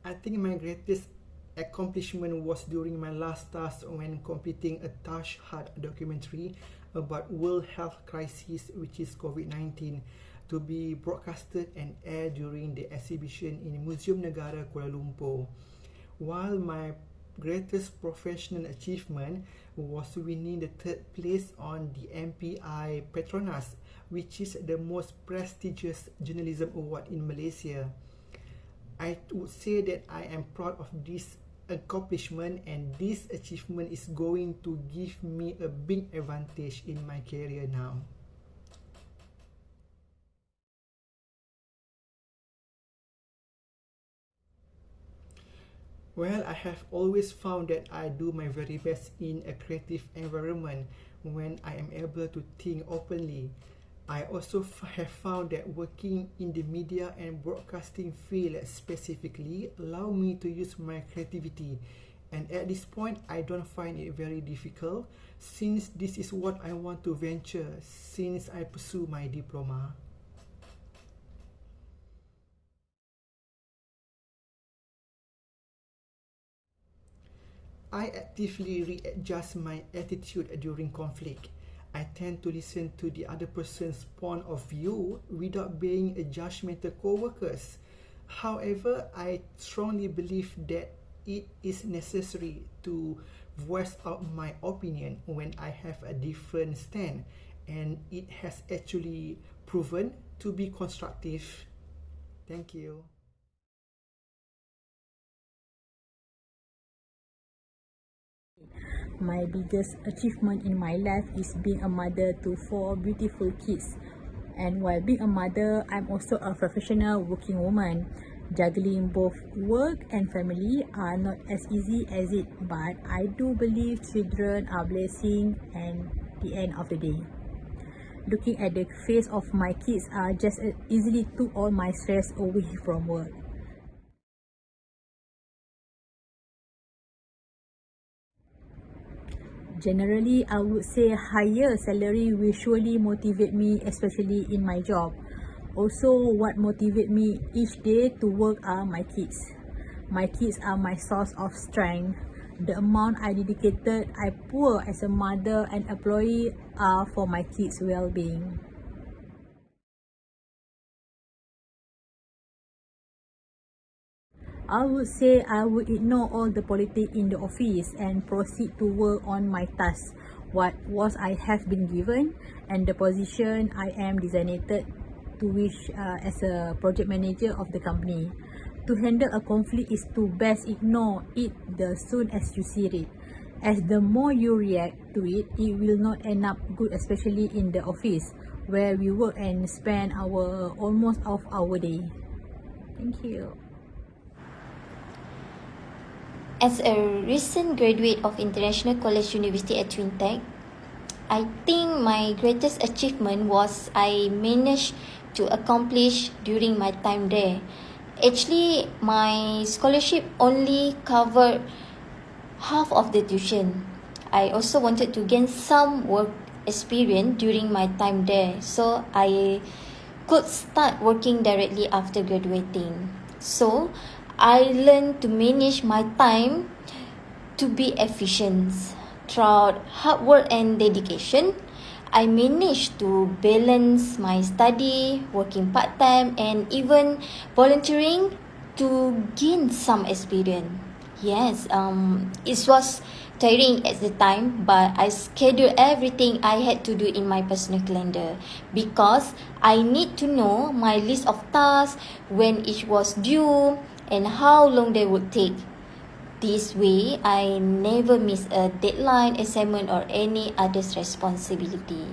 I think my greatest accomplishment was during my last task when completing a touch hard documentary about world health crisis, which is COVID-19, to be broadcasted and aired during the exhibition in Museum Negara Kuala Lumpur. While my greatest professional achievement was winning the third place on the MPI Petronas, which is the most prestigious journalism award in Malaysia. I would say that I am proud of this accomplishment, and this achievement is going to give me a big advantage in my career now. Well, I have always found that I do my very best in a creative environment when I am able to think openly. I also have found that working in the media and broadcasting field specifically allow me to use my creativity, and at this point I don't find it very difficult since this is what I want to venture since I pursue my diploma. I actively readjust my attitude during conflict. I tend to listen to the other person's point of view without being a judgmental co-workers. However, I strongly believe that it is necessary to voice out my opinion when I have a different stand, and it has actually proven to be constructive. Thank you. My biggest achievement in my life is being a mother to 4 beautiful kids. And while being a mother, I'm also a professional working woman. Juggling both work and family are not as easy as it, but I do believe children are blessing and the end of the day. Looking at the face of my kids just easily took all my stress away from work. Generally, I would say higher salary will surely motivate me, especially in my job. Also, what motivates me each day to work are my kids. My kids are my source of strength. The amount I dedicated, I pour as a mother and employee are for my kids' well-being. I would say I would ignore all the politics in the office and proceed to work on my task, what was I have been given, and the position I am designated to wish as a project manager of the company. To handle a conflict is to best ignore it the soon as you see it. As the more you react to it, it will not end up good, especially in the office where we work and spend our almost of our day. Thank you. As a recent graduate of International College University at Twintech, I think my greatest achievement was I managed to accomplish during my time there. Actually, my scholarship only covered half of the tuition. I also wanted to gain some work experience during my time there, so I could start working directly after graduating. So, I learned to manage my time to be efficient. Throughout hard work and dedication, I managed to balance my study, working part-time, and even volunteering to gain some experience. Yes, it was tiring at the time, but I scheduled everything I had to do in my personal calendar because I need to know my list of tasks, when each was due, and how long they would take. This way, I never miss a deadline, assignment, or any other's responsibility.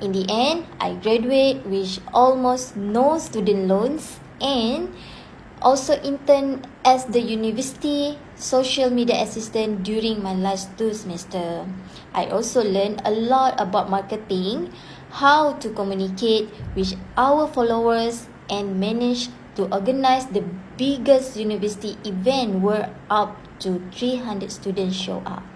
In the end, I graduate with almost no student loans and also interned as the university social media assistant during my last 2 semesters. I also learned a lot about marketing, how to communicate with our followers, and manage to organize the biggest university event where up to 300 students show up.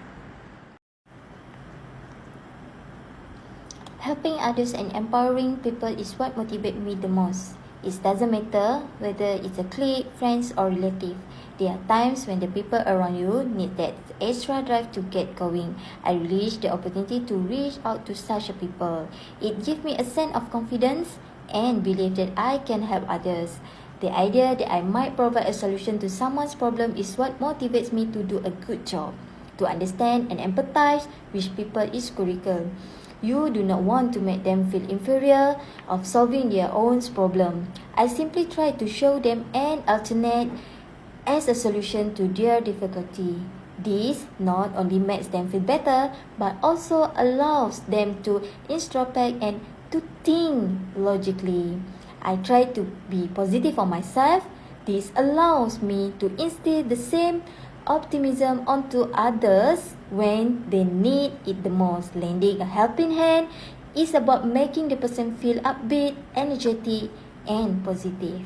Helping others and empowering people is what motivates me the most. It doesn't matter whether it's a clique, friends, or relative. There are times when the people around you need that extra drive to get going. I relish the opportunity to reach out to such a people. It gives me a sense of confidence and belief that I can help others. The idea that I might provide a solution to someone's problem is what motivates me to do a good job. To understand and empathize with people is critical. You do not want to make them feel inferior of solving their own problem. I simply try to show them an alternate as a solution to their difficulty. This not only makes them feel better, but also allows them to introspect and to think logically. I try to be positive for myself. This allows me to instill the same optimism onto others when they need it the most. Lending a helping hand is about making the person feel upbeat, energetic, and positive.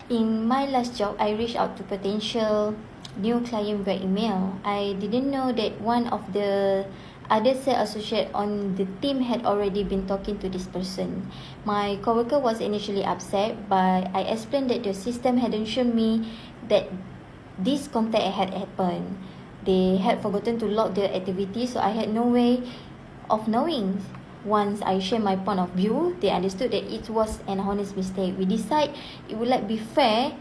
In my last job, I reached out to potential new client via email. I didn't know that one of the other sales associate on the team had already been talking to this person. My coworker was initially upset, but I explained that the system hadn't shown me that this contact had happened. They had forgotten to log their activity, so I had no way of knowing. Once I shared my point of view, they understood that it was an honest mistake. We decided it would be fair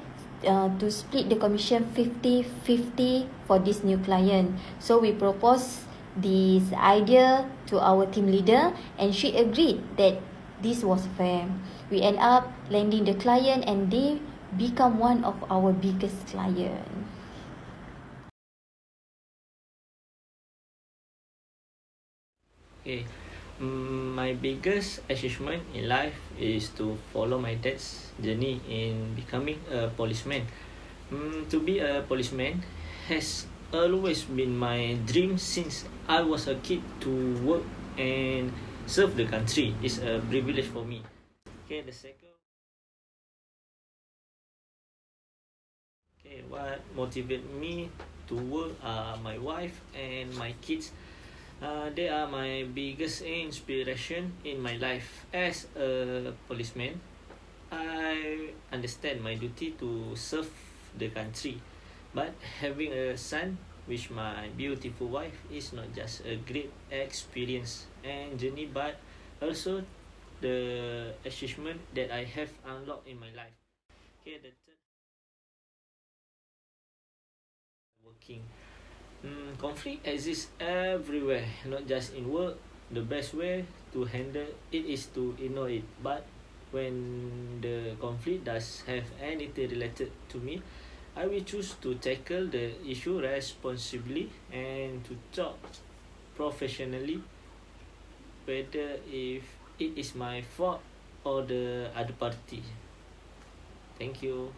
to split the commission 50-50 for this new client. So we proposed this idea to our team leader, and she agreed that this was fair. We end up landing the client, and they become one of our biggest clients. Okay. My biggest achievement in life is to follow my dad's journey in becoming a policeman. To be a policeman has always been my dream since I was a kid. To work and serve the country is a privilege for me. Okay, the second. Okay, what motivates me to work are my wife and my kids. They are my biggest inspiration in my life. As a policeman, I understand my duty to serve the country. But having a son with my beautiful wife is not just a great experience and journey, but also the achievement that I have unlocked in my life. Okay, the third, working. Conflict exists everywhere, not just in work. The best way to handle it is to ignore it. But when the conflict does have anything related to me, I will choose to tackle the issue responsibly and to talk professionally, whether if it is my fault or the other party. Thank you.